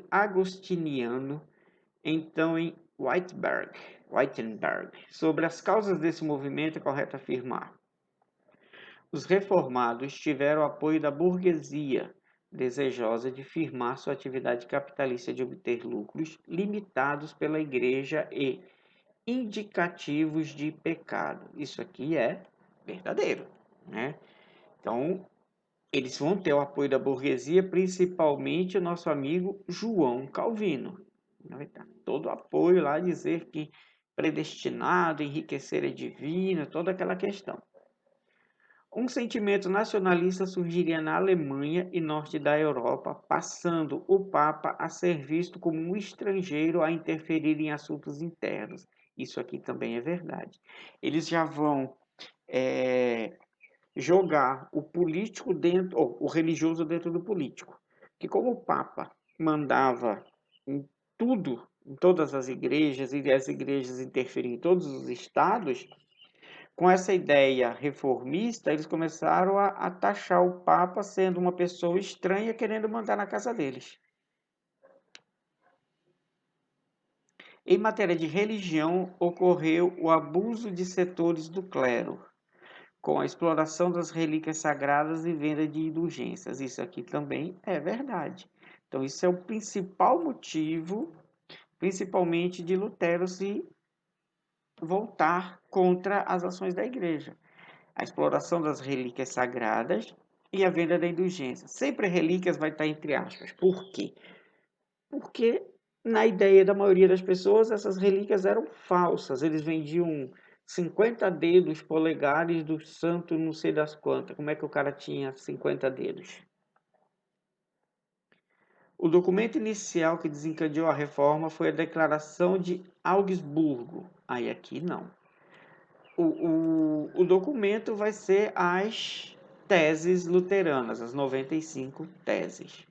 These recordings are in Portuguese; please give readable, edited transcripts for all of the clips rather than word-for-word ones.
agostiniano, então em Wittenberg. Sobre as causas desse movimento, é correto afirmar: os reformados tiveram o apoio da burguesia, desejosa de firmar sua atividade capitalista de obter lucros limitados pela igreja e indicativos de pecado. Isso aqui é verdadeiro, né? Então, eles vão ter o apoio da burguesia, principalmente o nosso amigo João Calvino. Vai dar todo o apoio lá, dizer que predestinado, enriquecer é divino, toda aquela questão. Um sentimento nacionalista surgiria na Alemanha e norte da Europa, passando o Papa a ser visto como um estrangeiro a interferir em assuntos internos. Isso aqui também é verdade. Eles já vão jogar o político dentro, ou o religioso dentro do político. Que como o Papa mandava em tudo, em todas as igrejas, e as igrejas interferiam em todos os estados, com essa ideia reformista, eles começaram a taxar o Papa sendo uma pessoa estranha querendo mandar na casa deles. Em matéria de religião, ocorreu o abuso de setores do clero, com a exploração das relíquias sagradas e venda de indulgências. Isso aqui também é verdade. Então, isso é o principal motivo, principalmente de Lutero se voltar contra as ações da igreja. A exploração das relíquias sagradas e a venda da indulgência. Sempre relíquias vai estar entre aspas. Por quê? Porque na ideia da maioria das pessoas, essas relíquias eram falsas. Eles vendiam 50 dedos polegares do santo não sei das quantas. Como é que o cara tinha 50 dedos? O documento inicial que desencadeou a reforma foi a Declaração de Augsburgo. Aí aqui não. O documento vai ser as teses luteranas, as 95 teses.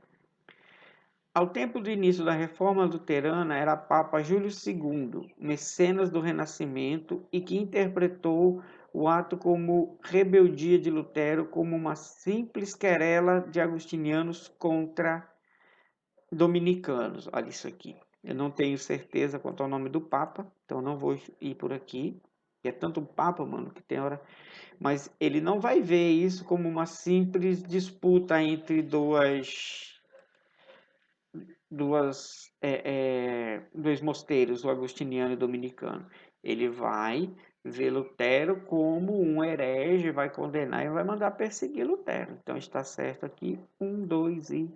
Ao tempo do início da reforma luterana, era Papa Júlio II, mecenas do Renascimento, e que interpretou o ato como rebeldia de Lutero, como uma simples querela de agostinianos contra dominicanos. Olha isso aqui. Eu não tenho certeza quanto ao nome do Papa, então não vou ir por aqui. É tanto Papa, mano, que tem hora. Mas ele não vai ver isso como uma simples disputa entre dois mosteiros, o agostiniano e o dominicano. Ele vai ver Lutero como um herege, vai condenar e vai mandar perseguir Lutero. Então está certo aqui, 1, 2 e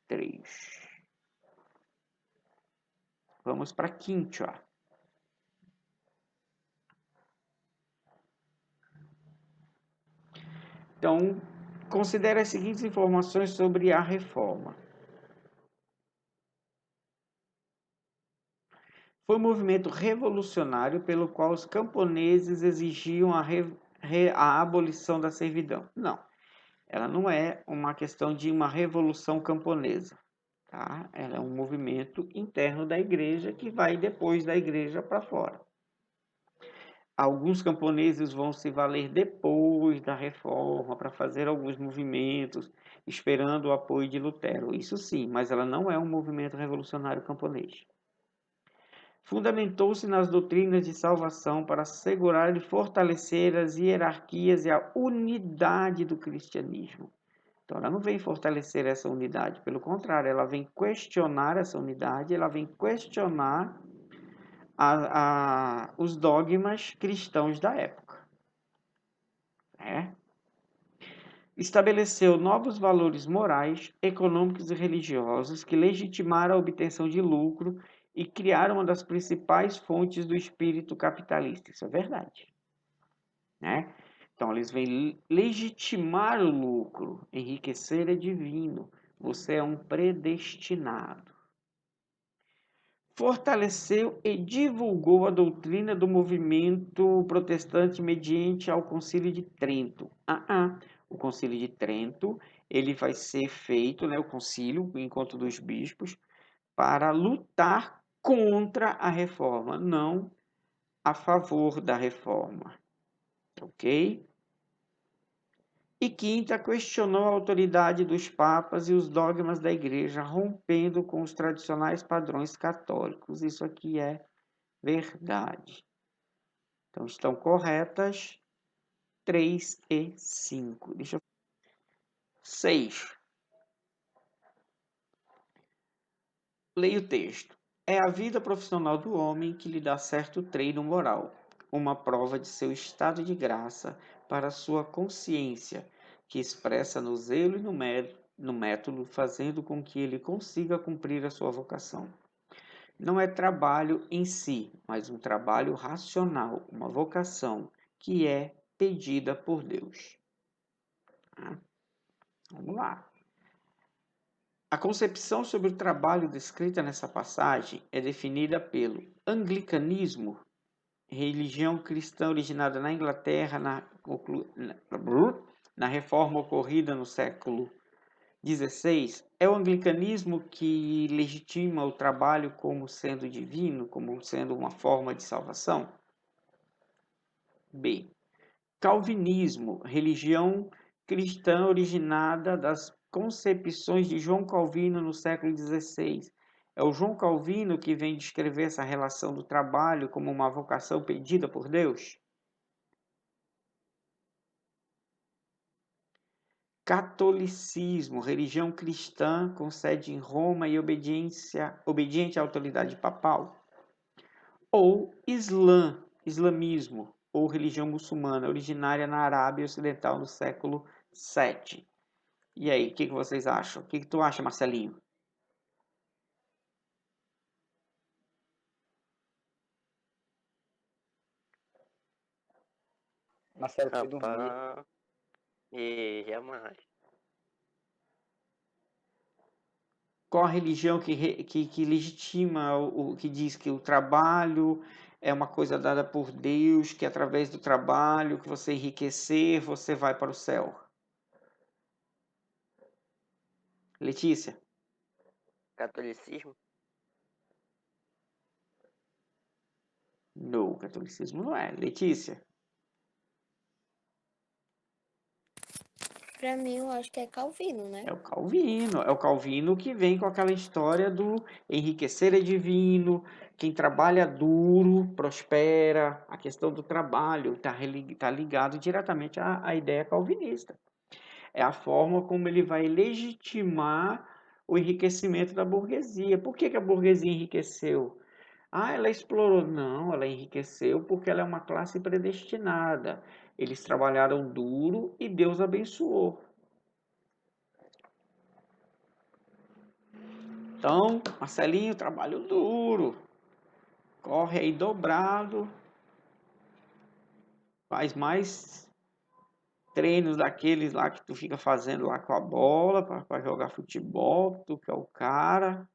3. Vamos para a quinta. Então, considere as seguintes informações sobre a reforma. Foi um movimento revolucionário pelo qual os camponeses exigiam a abolição da servidão. Não, ela não é uma questão de uma revolução camponesa. Tá? Ela é um movimento interno da igreja que vai depois da igreja para fora. Alguns camponeses vão se valer depois da reforma para fazer alguns movimentos, esperando o apoio de Lutero. Isso sim, mas ela não é um movimento revolucionário camponês. Fundamentou-se nas doutrinas de salvação para assegurar e fortalecer as hierarquias e a unidade do cristianismo. Então, ela não vem fortalecer essa unidade, pelo contrário, ela vem questionar essa unidade, ela vem questionar os dogmas cristãos da época. Estabeleceu novos valores morais, econômicos e religiosos que legitimaram a obtenção de lucro e criaram uma das principais fontes do espírito capitalista. Isso é verdade. Então, eles vêm legitimar o lucro. Enriquecer é divino. Você é um predestinado. Fortaleceu e divulgou a doutrina do movimento protestante mediante ao Concílio de Trento. O Concílio de Trento, ele vai ser feito, o concílio, o encontro dos bispos, para lutar contra a reforma, não a favor da reforma. Ok? E quinta, questionou a autoridade dos papas e os dogmas da igreja, rompendo com os tradicionais padrões católicos. Isso aqui é verdade. Então, estão corretas 3 e 5. 6. Leia o texto. É a vida profissional do homem que lhe dá certo treino moral, uma prova de seu estado de graça para sua consciência, que expressa no zelo e no método, fazendo com que ele consiga cumprir a sua vocação. Não é trabalho em si, mas um trabalho racional, uma vocação que é pedida por Deus. Vamos lá. A concepção sobre o trabalho descrita nessa passagem é definida pelo anglicanismo, religião cristã originada na Inglaterra na reforma ocorrida no século XVI. É o anglicanismo que legitima o trabalho como sendo divino, como sendo uma forma de salvação? B. Calvinismo, religião cristã originada das concepções de João Calvino no século XVI. É o João Calvino que vem descrever essa relação do trabalho como uma vocação pedida por Deus? Catolicismo, religião cristã com sede em Roma e obediente à autoridade papal? Ou islamismo, ou religião muçulmana, originária na Arábia Ocidental no século VII. E aí, o que vocês acham? O que tu acha, Marcelinho? Marcelo foi dormir. Rapaz, e jamais. Qual a religião que legitima o que diz que o trabalho é uma coisa dada por Deus, que através do trabalho que você enriquecer, você vai para o céu? Letícia? Catolicismo? Não, o catolicismo não é. Letícia? Pra mim, eu acho que é Calvino, né? É o Calvino que vem com aquela história do enriquecer é divino, quem trabalha duro prospera, a questão do trabalho está ligado diretamente à ideia calvinista. É a forma como ele vai legitimar o enriquecimento da burguesia. Por que a burguesia enriqueceu? Ah, ela explorou. Não, ela enriqueceu porque ela é uma classe predestinada. Eles trabalharam duro e Deus abençoou. Então, Marcelinho, trabalho duro, corre aí dobrado, faz mais treinos daqueles lá que tu fica fazendo lá com a bola para jogar futebol, tu que é o cara.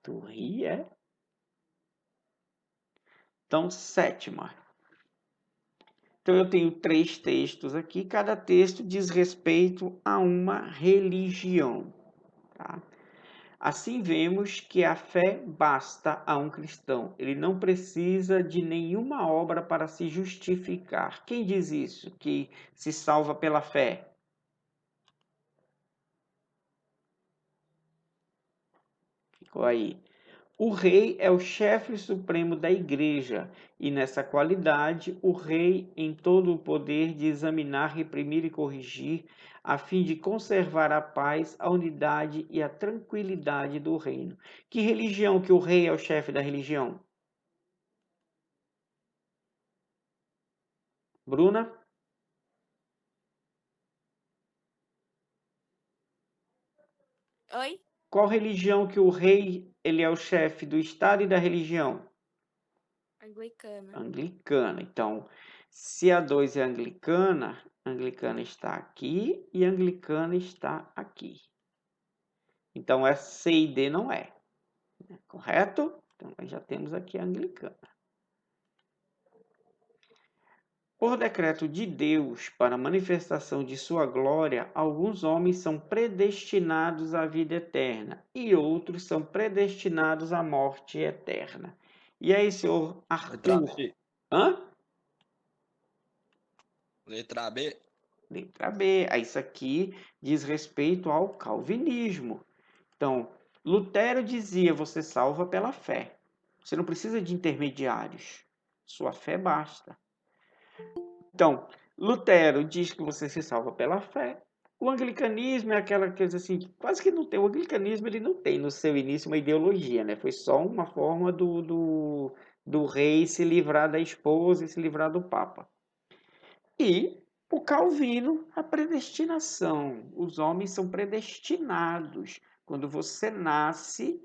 Tu ri, é? Então, sétima. Então, eu tenho 3 textos aqui, cada texto diz respeito a uma religião. Tá? Assim vemos que a fé basta a um cristão. Ele não precisa de nenhuma obra para se justificar. Quem diz isso? Que se salva pela fé? Ficou aí. O rei é o chefe supremo da igreja e, nessa qualidade, o rei em todo o poder de examinar, reprimir e corrigir, a fim de conservar a paz, a unidade e a tranquilidade do reino. Que religião que o rei é o chefe da religião? Bruna? Oi? Qual religião que o rei ele é o chefe do Estado e da religião? Anglicana. Anglicana. Então, se a 2 é anglicana, anglicana está aqui e anglicana está aqui. Então, é C e D não é. Correto? Então, nós já temos aqui a anglicana. Por decreto de Deus, para a manifestação de sua glória, alguns homens são predestinados à vida eterna e outros são predestinados à morte eterna. E aí, senhor Arthur? Hã? Letra B. Letra B. Isso aqui diz respeito ao calvinismo. Então, Lutero dizia: você salva pela fé. Você não precisa de intermediários. Sua fé basta. Então, Lutero diz que você se salva pela fé. O anglicanismo é aquela coisa assim, quase que não tem. O anglicanismo ele não tem no seu início uma ideologia, né? Foi só uma forma do rei se livrar da esposa e se livrar do papa. E o Calvino, a predestinação. Os homens são predestinados. Quando você nasce,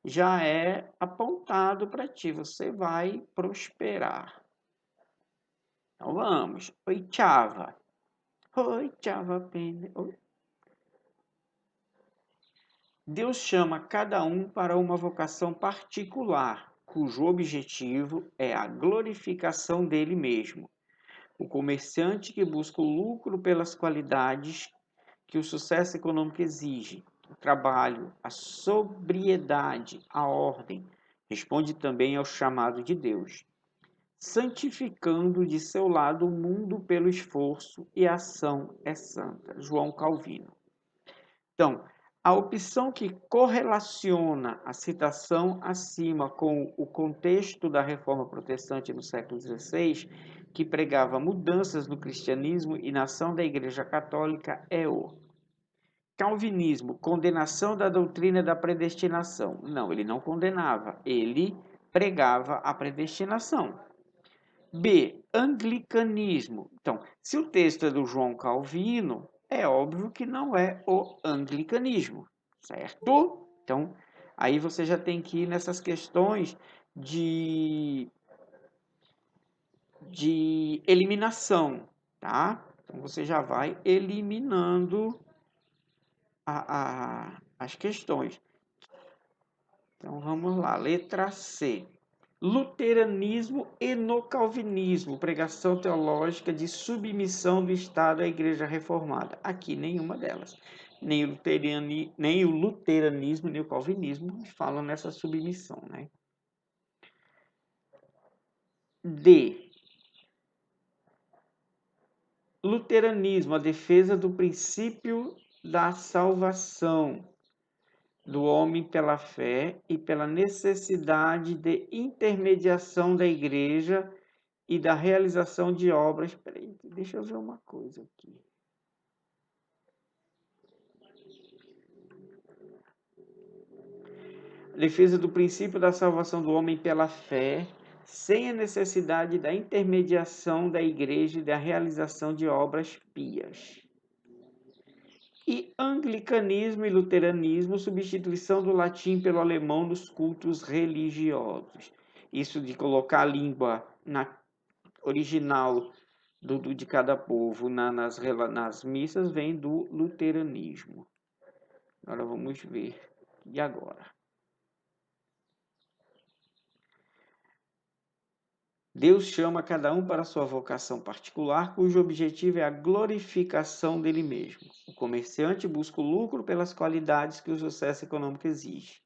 já é apontado para ti, você vai prosperar. Então vamos. Oitava. Oitava pena. Deus chama cada um para uma vocação particular, cujo objetivo é a glorificação dele mesmo. O comerciante que busca o lucro pelas qualidades que o sucesso econômico exige, o trabalho, a sobriedade, a ordem, responde também ao chamado de Deus, santificando de seu lado o mundo pelo esforço e a ação é santa. João Calvino. Então, a opção que correlaciona a citação acima com o contexto da Reforma Protestante no século XVI, que pregava mudanças no cristianismo e na ação da Igreja Católica, é o calvinismo, condenação da doutrina da predestinação. Não, ele não condenava, ele pregava a predestinação. B, anglicanismo. Então, se o texto é do João Calvino, é óbvio que não é o anglicanismo, certo? Então, aí você já tem que ir nessas questões de eliminação, tá? Então, você já vai eliminando as questões. Então, vamos lá. Letra C. Luteranismo e no calvinismo, pregação teológica de submissão do Estado à Igreja Reformada. Aqui nenhuma delas. Nem o luteranismo, nem o calvinismo falam nessa submissão, né? D. Luteranismo, a defesa do princípio da salvação do homem pela fé e pela necessidade de intermediação da Igreja e da realização de obras. Peraí, deixa eu ver uma coisa aqui. Defesa do princípio da salvação do homem pela fé, sem a necessidade da intermediação da Igreja e da realização de obras pias. E anglicanismo e luteranismo, substituição do latim pelo alemão nos cultos religiosos. Isso de colocar a língua original de cada povo nas missas vem do luteranismo. Agora vamos ver. E agora? Deus chama cada um para sua vocação particular, cujo objetivo é a glorificação dele mesmo. O comerciante busca o lucro pelas qualidades que o sucesso econômico exige.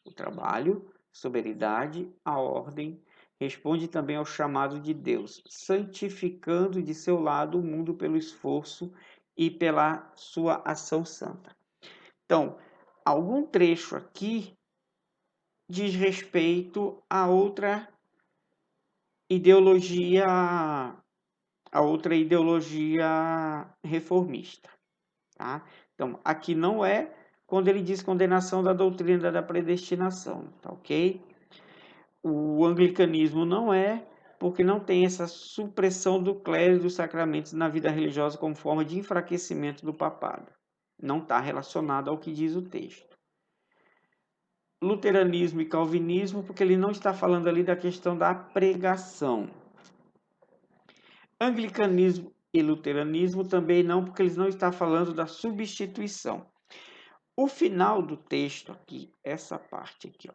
O trabalho, a sobriedade, a ordem, responde também ao chamado de Deus, santificando de seu lado o mundo pelo esforço e pela sua ação santa. Então, algum trecho aqui diz respeito a outra ideologia reformista, tá? Então, aqui não é quando ele diz condenação da doutrina da predestinação, tá ok? O anglicanismo não é, porque não tem essa supressão do clero e dos sacramentos na vida religiosa como forma de enfraquecimento do papado. Não está relacionado ao que diz o texto. Luteranismo e calvinismo, porque ele não está falando ali da questão da pregação. Anglicanismo e luteranismo também não, porque eles não estão falando da substituição. O final do texto aqui, essa parte aqui, ó.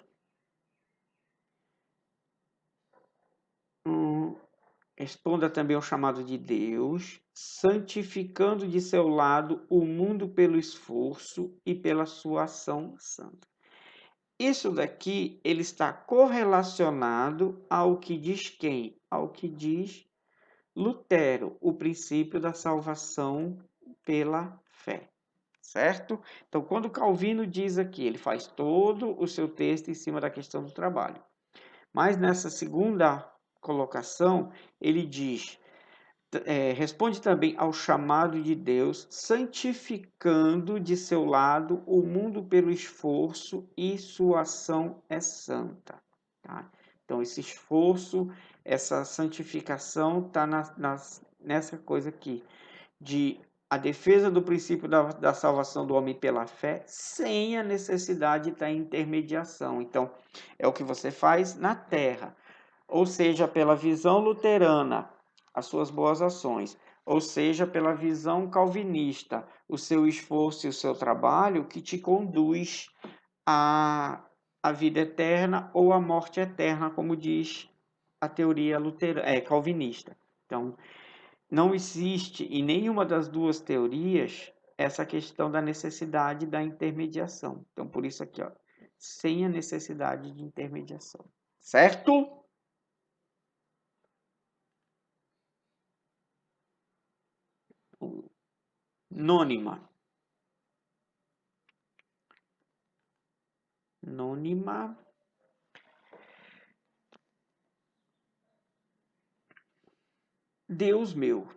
Responda também ao chamado de Deus, santificando de seu lado o mundo pelo esforço e pela sua ação santa. Isso daqui, ele está correlacionado ao que diz quem? Ao que diz Lutero, o princípio da salvação pela fé. Certo? Então, quando Calvino diz aqui, ele faz todo o seu texto em cima da questão do trabalho. Mas nessa segunda colocação, ele diz, responde também ao chamado de Deus, santificando de seu lado o mundo pelo esforço e sua ação é santa. Tá? Então, esse esforço, essa santificação está nessa coisa aqui, de a defesa do princípio da salvação do homem pela fé, sem a necessidade da intermediação. Então, é o que você faz na terra, ou seja, pela visão luterana, as suas boas ações, ou seja, pela visão calvinista, o seu esforço e o seu trabalho que te conduz à vida eterna ou à morte eterna, como diz a teoria calvinista. Então, não existe em nenhuma das duas teorias essa questão da necessidade da intermediação. Então, por isso aqui, ó, sem a necessidade de intermediação. Certo? Nônima. Nônima. Deus meu,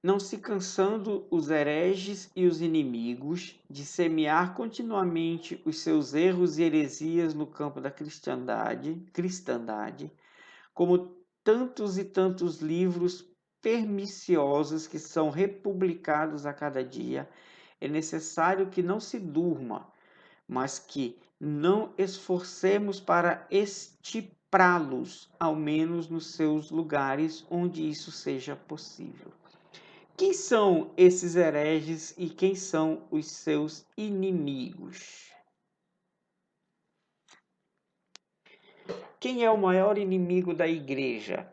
não se cansando os hereges e os inimigos de semear continuamente os seus erros e heresias no campo da cristandade, como tantos e tantos livros perniciosos que são republicados a cada dia, é necessário que não se durma, mas que não esforcemos para estiprá-los, ao menos nos seus lugares onde isso seja possível. Quem são esses hereges e quem são os seus inimigos? Quem é o maior inimigo da igreja?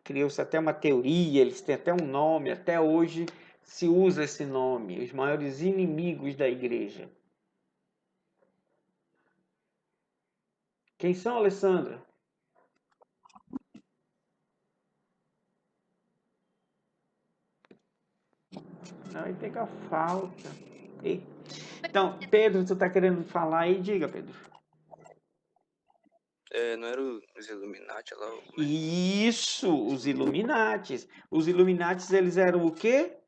Criou-se até uma teoria, eles têm até um nome, até hoje se usa esse nome, os maiores inimigos da igreja. Quem são, Alessandra? Aí pega falta. Então, Pedro, tu tá querendo falar aí? Diga, Pedro. Não era os Illuminati lá? Isso, os Illuminates. Os Illuminates, eles eram o quê?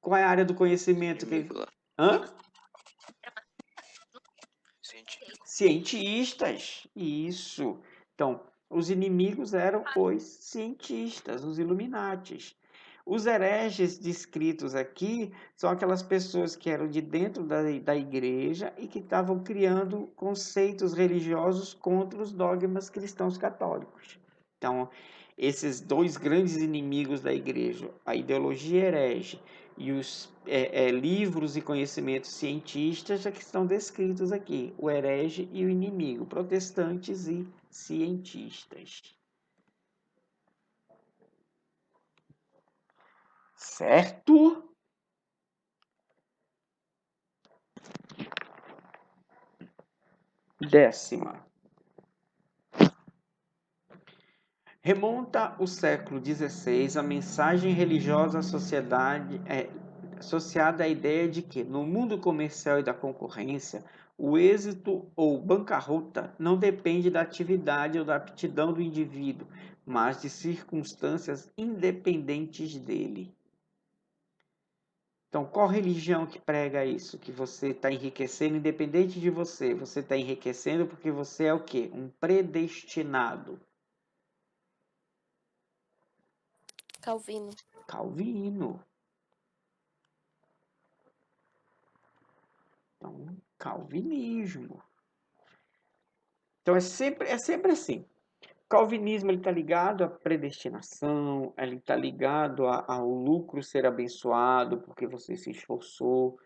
Qual é a área do conhecimento que Inimigo lá. Hã? Científico. Cientistas. Isso. Então, os inimigos eram os cientistas, os Illuminates. Os hereges descritos aqui são aquelas pessoas que eram de dentro da igreja e que estavam criando conceitos religiosos contra os dogmas cristãos católicos. Então, esses dois grandes inimigos da igreja, a ideologia herege e os livros e conhecimentos cientistas, já que estão descritos aqui, o herege e o inimigo, protestantes e cientistas. Certo? Décima. Remonta o século XVI a mensagem religiosa à sociedade associada à ideia de que, no mundo comercial e da concorrência, o êxito ou bancarrota não depende da atividade ou da aptidão do indivíduo, mas de circunstâncias independentes dele. Então, qual religião que prega isso? Que você está enriquecendo independente de você. Você está enriquecendo porque você é o quê? Um predestinado. Calvino. Calvino. Então, calvinismo. Então, é sempre assim. O calvinismo está ligado à predestinação, ele está ligado ao lucro ser abençoado porque você se esforçou.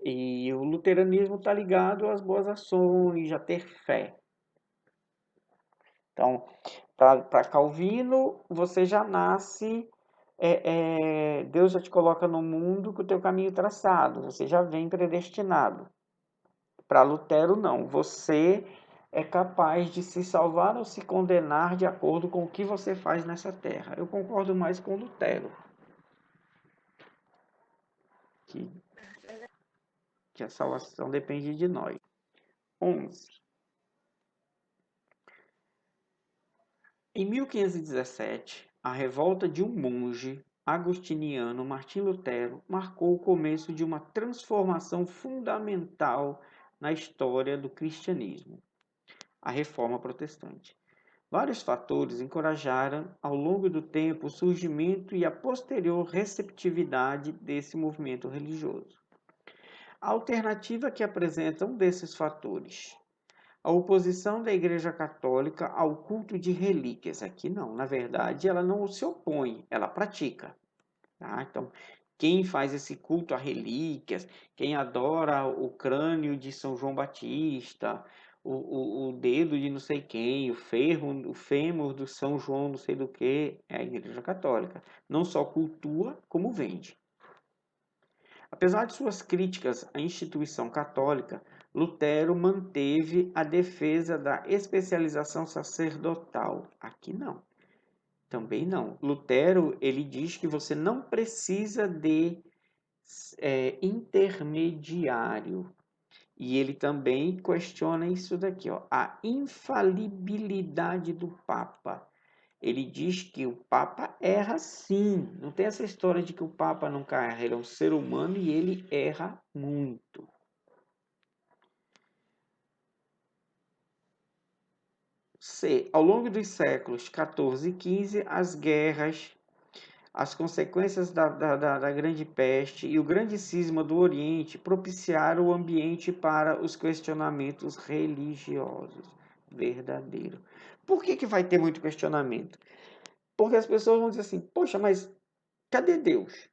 E o luteranismo está ligado às boas ações, a ter fé. Então, para Calvino, você já nasce, Deus já te coloca no mundo com o teu caminho traçado, você já vem predestinado. Para Lutero, não. Você é capaz de se salvar ou se condenar de acordo com o que você faz nessa terra. Eu concordo mais com Lutero, que a salvação depende de nós. 11. Em 1517, a revolta de um monge agostiniano, Martim Lutero, marcou o começo de uma transformação fundamental na história do cristianismo, a Reforma Protestante. Vários fatores encorajaram, ao longo do tempo, o surgimento e a posterior receptividade desse movimento religioso. A alternativa que apresenta um desses fatores: a oposição da Igreja Católica ao culto de relíquias. Aqui não, na verdade, ela não se opõe, ela pratica. Tá? Então, quem faz esse culto a relíquias, quem adora o crânio de São João Batista, o dedo de não sei quem, o fêmur do São João não sei do que, é a Igreja Católica. Não só cultua, como vende. Apesar de suas críticas à instituição católica, Lutero manteve a defesa da especialização sacerdotal. Aqui não. Também não. Lutero, ele diz que você não precisa de intermediário. E ele também questiona isso daqui, ó, a infalibilidade do Papa. Ele diz que o Papa erra sim. Não tem essa história de que o Papa não erra. Ele é um ser humano e ele erra muito. C. Ao longo dos séculos XIV e XV, as guerras, as consequências da Grande Peste e o Grande Cisma do Oriente propiciaram o ambiente para os questionamentos religiosos. Verdadeiro. Por que vai ter muito questionamento? Porque as pessoas vão dizer assim, poxa, mas cadê Deus?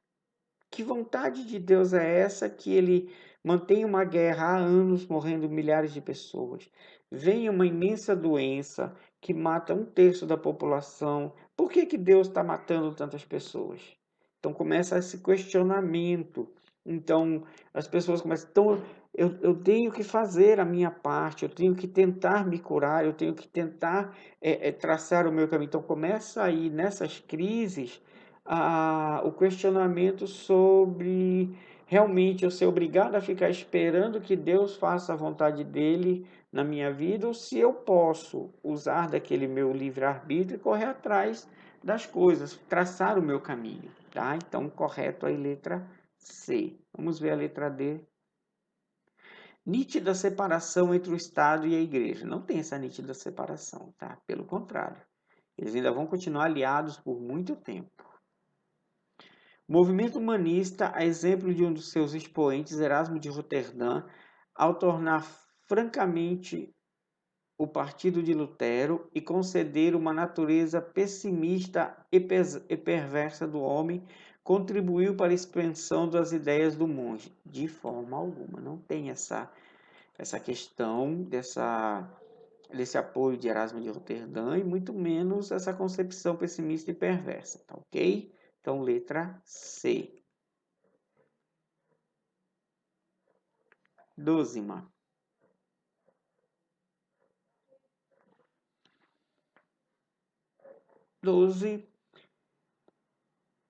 Que vontade de Deus é essa que ele mantém uma guerra há anos, morrendo milhares de pessoas? Vem uma imensa doença que mata 1/3 da população. Por que Deus está matando tantas pessoas? Então começa esse questionamento. Então as pessoas começam, então eu tenho que fazer a minha parte, eu tenho que tentar me curar, eu tenho que tentar traçar o meu caminho. Então começa aí nessas crises o questionamento sobre realmente eu ser obrigado a ficar esperando que Deus faça a vontade dele na minha vida, ou se eu posso usar daquele meu livre-arbítrio e correr atrás das coisas, traçar o meu caminho, tá? Então, correto aí, letra C. Vamos ver a letra D. Nítida separação entre o Estado e a Igreja. Não tem essa nítida separação, tá? Pelo contrário. Eles ainda vão continuar aliados por muito tempo. Movimento humanista, a exemplo de um dos seus expoentes, Erasmo de Roterdã, ao tornar francamente o partido de Lutero e conceder uma natureza pessimista e perversa do homem, contribuiu para a expansão das ideias do monge. De forma alguma, não tem essa questão desse apoio de Erasmo de Roterdã e muito menos essa concepção pessimista e perversa, tá ok? Então, letra C. 12ª.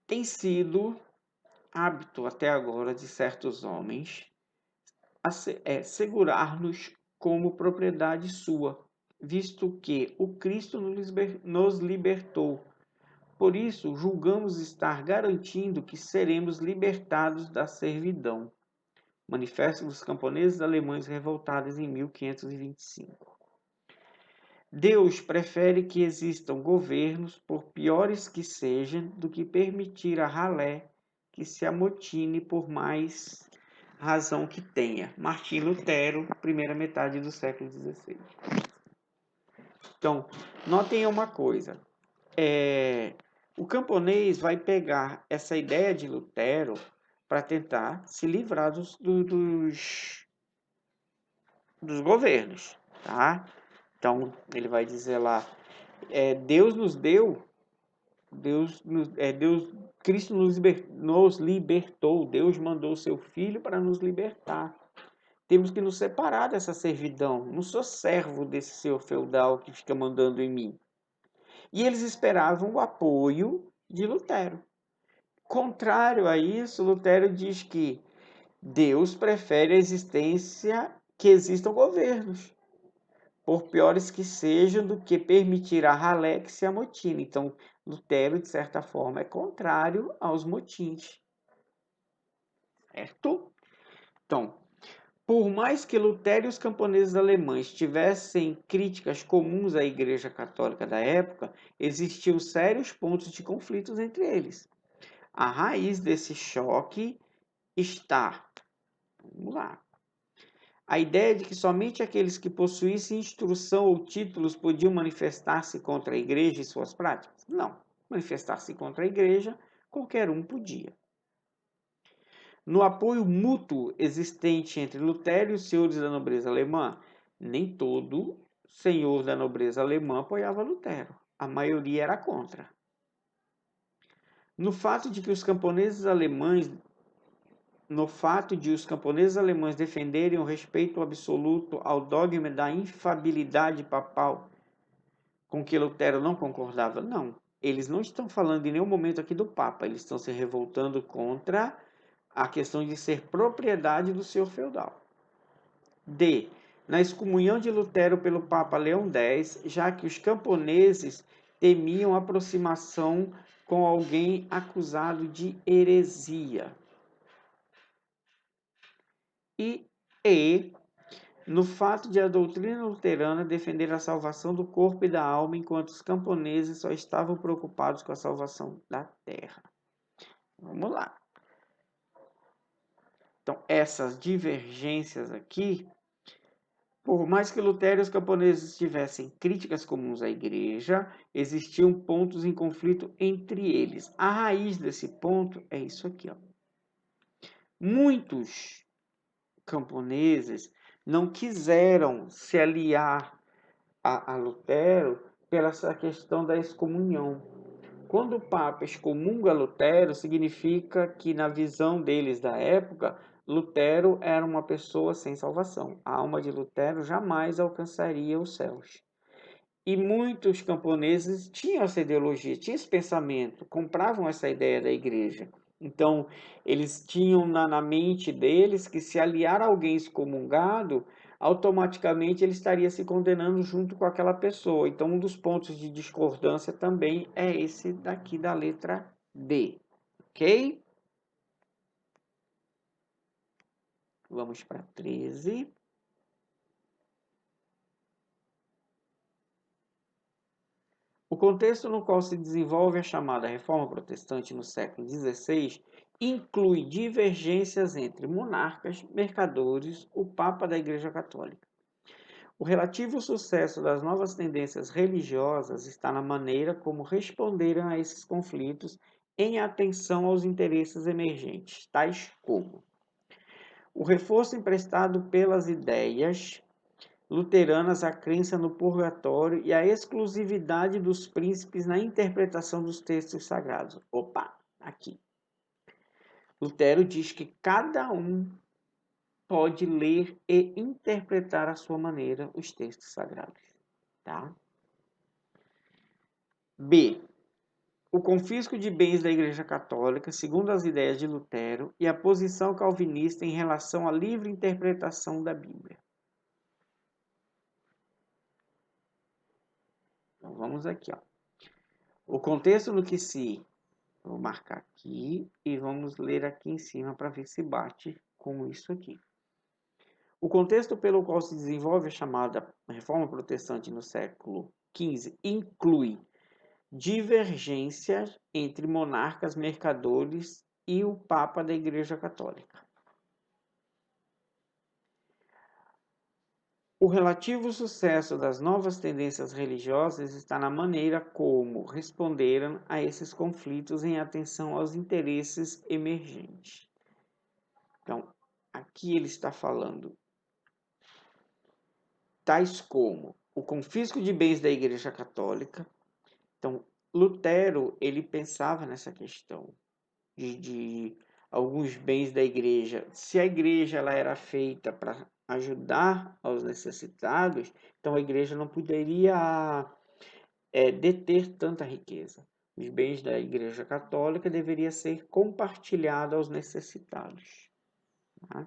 Tem sido hábito até agora de certos homens segurar-nos como propriedade sua, visto que o Cristo nos libertou. Por isso, julgamos estar garantindo que seremos libertados da servidão. Manifesto dos camponeses alemães revoltados em 1525. Deus prefere que existam governos, por piores que sejam, do que permitir a ralé que se amotine por mais razão que tenha. Martim Lutero, primeira metade do século XVI. Então, notem uma coisa. O camponês vai pegar essa ideia de Lutero para tentar se livrar dos governos, tá? Então, ele vai dizer lá, Deus nos deu, Cristo nos libertou, Deus mandou o seu Filho para nos libertar. Temos que nos separar dessa servidão. Não sou servo desse senhor feudal que fica mandando em mim. E eles esperavam o apoio de Lutero. Contrário a isso, Lutero diz que Deus prefere a existência que existam governos, por piores que sejam, do que permitir a ralé que se amotine. Então, Lutero, de certa forma, é contrário aos motins. Certo? Então, por mais que Lutero e os camponeses alemães tivessem críticas comuns à Igreja Católica da época, existiam sérios pontos de conflitos entre eles. A raiz desse choque está, vamos lá, a ideia de que somente aqueles que possuíssem instrução ou títulos podiam manifestar-se contra a Igreja e suas práticas? Não. Manifestar-se contra a Igreja, qualquer um podia. No apoio mútuo existente entre Lutero e os senhores da nobreza alemã, nem todo senhor da nobreza alemã apoiava Lutero. A maioria era contra. No fato de os camponeses alemães defenderem o respeito absoluto ao dogma da infabilidade papal, com que Lutero não concordava, não. Eles não estão falando em nenhum momento aqui do Papa, eles estão se revoltando contra a questão de ser propriedade do senhor feudal. D. Na excomunhão de Lutero pelo Papa Leão X, já que os camponeses temiam aproximação com alguém acusado de heresia. E no fato de a doutrina luterana defender a salvação do corpo e da alma, enquanto os camponeses só estavam preocupados com a salvação da terra. Vamos lá. Então, essas divergências aqui, por mais que Lutero e os camponeses tivessem críticas comuns à igreja, existiam pontos em conflito entre eles. A raiz desse ponto é isso aqui, ó. Muitos camponeses não quiseram se aliar a Lutero pela essa questão da excomunhão. Quando o Papa excomunga Lutero, significa que, na visão deles da época, Lutero era uma pessoa sem salvação. A alma de Lutero jamais alcançaria os céus. E muitos camponeses tinham essa ideologia, tinham esse pensamento, compravam essa ideia da igreja. Então, eles tinham na mente deles que se aliar a alguém excomungado, automaticamente ele estaria se condenando junto com aquela pessoa. Então, um dos pontos de discordância também é esse daqui da letra D. Ok? Vamos para 13. O contexto no qual se desenvolve a chamada Reforma Protestante no século XVI inclui divergências entre monarcas, mercadores, o Papa da Igreja Católica. O relativo sucesso das novas tendências religiosas está na maneira como responderam a esses conflitos em atenção aos interesses emergentes, tais como o reforço emprestado pelas ideias luteranas, a crença no purgatório e a exclusividade dos príncipes na interpretação dos textos sagrados. Opa, aqui. Lutero diz que cada um pode ler e interpretar à sua maneira os textos sagrados. Tá? B. O confisco de bens da Igreja Católica, segundo as ideias de Lutero, e a posição calvinista em relação à livre interpretação da Bíblia. Então, vamos aqui, ó. O contexto no que se... Vou marcar aqui e vamos ler aqui em cima para ver se bate com isso aqui. O contexto pelo qual se desenvolve a chamada Reforma Protestante no século XV inclui divergências entre monarcas, mercadores e o Papa da Igreja Católica. O relativo sucesso das novas tendências religiosas está na maneira como responderam a esses conflitos em atenção aos interesses emergentes. Então, aqui ele está falando tais como o confisco de bens da Igreja Católica. Então, Lutero, ele pensava nessa questão de alguns bens da igreja. Se a igreja ela era feita para ajudar aos necessitados, então a igreja não poderia deter tanta riqueza. Os bens da Igreja Católica deveriam ser compartilhados aos necessitados. Tá?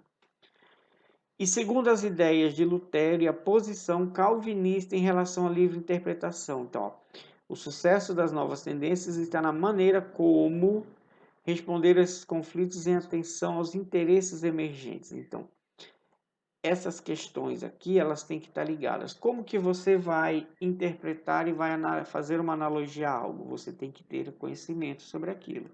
E segundo as ideias de Lutero e a posição calvinista em relação à livre interpretação. Então, ó, o sucesso das novas tendências está na maneira como responder a esses conflitos em atenção aos interesses emergentes. Então, essas questões aqui, elas têm que estar ligadas. Como que você vai interpretar e vai fazer uma analogia a algo? Você tem que ter conhecimento sobre aquilo.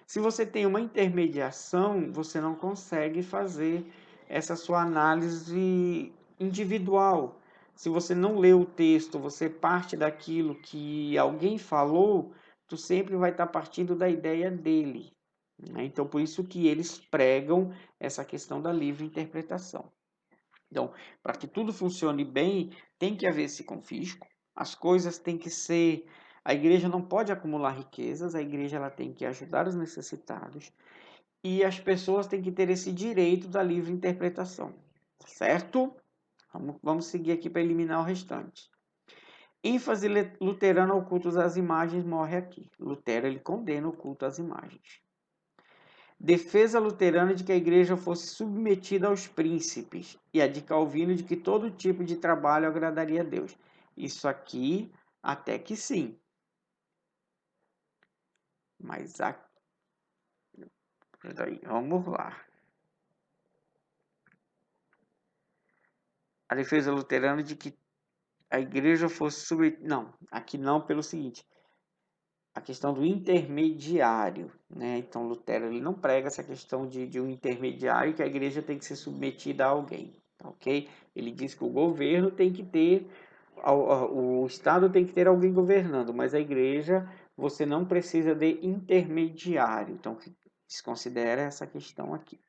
Se você tem uma intermediação, você não consegue fazer essa sua análise individual. Se você não lê o texto, você parte daquilo que alguém falou, tu sempre vai estar partindo da ideia dele. Então, por isso que eles pregam essa questão da livre interpretação. Então, para que tudo funcione bem, tem que haver esse confisco. As coisas têm que ser... A igreja não pode acumular riquezas, a igreja ela tem que ajudar os necessitados e as pessoas têm que ter esse direito da livre interpretação. Certo? Vamos seguir aqui para eliminar o restante. ênfase luterana ao culto às imagens morre aqui. Lutero ele condena o culto às imagens. Defesa luterana de que a igreja fosse submetida aos príncipes e a de Calvino de que todo tipo de trabalho agradaria a Deus. Isso aqui até que sim. Mas vamos lá. A defesa luterana de que a igreja fosse submetida... Não, aqui não pelo seguinte. A questão do intermediário, né? Então Lutero ele não prega essa questão de um intermediário que a igreja tem que ser submetida a alguém, ok? Ele diz que o governo tem que ter, o Estado tem que ter alguém governando, mas a igreja você não precisa de intermediário. Então desconsidera essa questão aqui.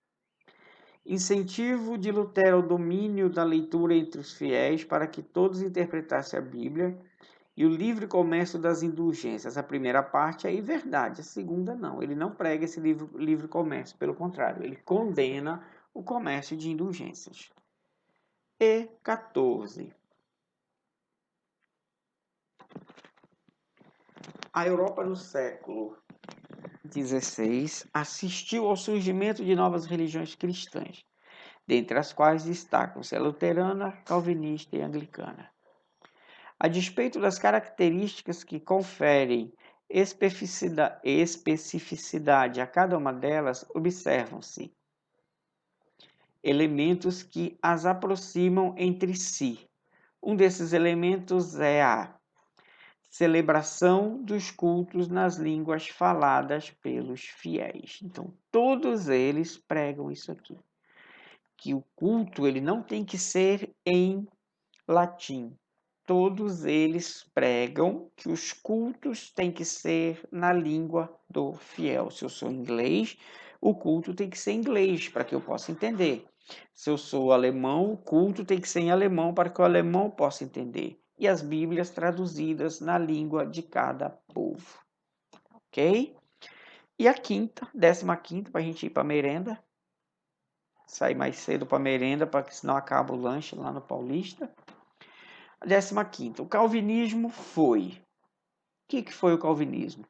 Incentivo de Lutero ao domínio da leitura entre os fiéis para que todos interpretassem a Bíblia. E o livre comércio das indulgências. A primeira parte é verdade, a segunda não. Ele não prega esse livre comércio, pelo contrário, ele condena o comércio de indulgências. E 14. A Europa no século XVI assistiu ao surgimento de novas religiões cristãs, dentre as quais destacam-se a luterana, calvinista e anglicana. A despeito das características que conferem especificidade a cada uma delas, observam-se elementos que as aproximam entre si. Um desses elementos é a celebração dos cultos nas línguas faladas pelos fiéis. Então, todos eles pregam isso aqui, que o culto ele não tem que ser em latim. Todos eles pregam que os cultos têm que ser na língua do fiel. Se eu sou inglês, o culto tem que ser em inglês, para que eu possa entender. Se eu sou alemão, o culto tem que ser em alemão, para que o alemão possa entender. E as Bíblias traduzidas na língua de cada povo. Ok? E a quinta, 15ª, para a gente ir para a merenda. Sair mais cedo para a merenda, porque senão acaba o lanche lá no Paulista. 15ª, o calvinismo foi. O que foi o calvinismo?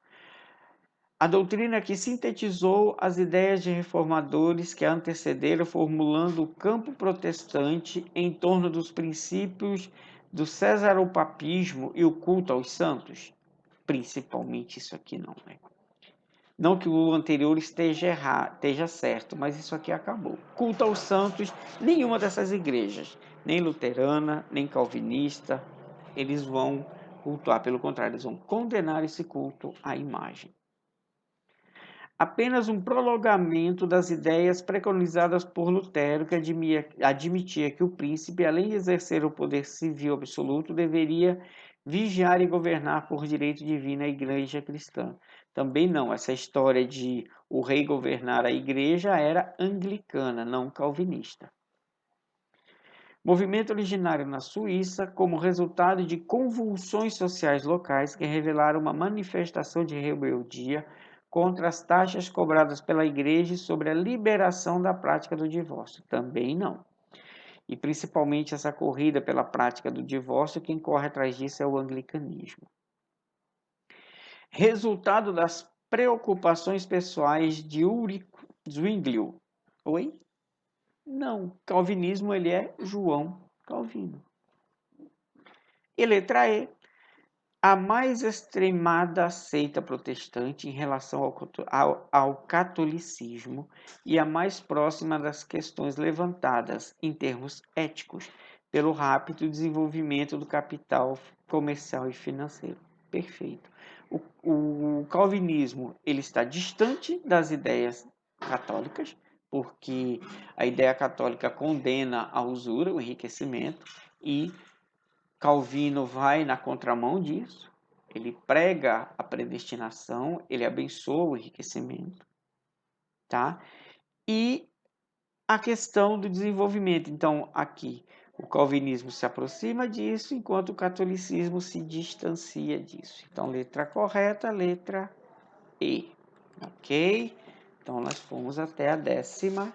A doutrina que sintetizou as ideias de reformadores que a antecederam, formulando o campo protestante em torno dos princípios do cesaropapismo e o culto aos santos. Principalmente isso aqui não, né? Não que o anterior esteja certo, mas isso aqui acabou. Culto aos santos, nenhuma dessas igrejas, nem luterana, nem calvinista, eles vão cultuar. Pelo contrário, eles vão condenar esse culto à imagem. Apenas um prolongamento das ideias preconizadas por Lutero, que admitia que o príncipe, além de exercer o poder civil absoluto, deveria vigiar e governar por direito divino a igreja cristã. Também não, essa história de o rei governar a igreja era anglicana, não calvinista. Movimento originário na Suíça, como resultado de convulsões sociais locais que revelaram uma manifestação de rebeldia contra as taxas cobradas pela igreja sobre a liberação da prática do divórcio. Também não. E principalmente essa corrida pela prática do divórcio, quem corre atrás disso é o anglicanismo. Resultado das preocupações pessoais de Ulrich Zwinglio. Oi? Não, calvinismo ele é João Calvino. E letra E, a mais extremada seita protestante em relação ao catolicismo e a mais próxima das questões levantadas em termos éticos pelo rápido desenvolvimento do capital comercial e financeiro. Perfeito. O calvinismo ele está distante das ideias católicas, porque a ideia católica condena a usura, o enriquecimento, e Calvino vai na contramão disso, ele prega a predestinação, ele abençoa o enriquecimento, tá? E a questão do desenvolvimento. Então, aqui, o calvinismo se aproxima disso, enquanto o catolicismo se distancia disso. Então, letra correta, letra E, ok? Então, nós fomos até a 15ª.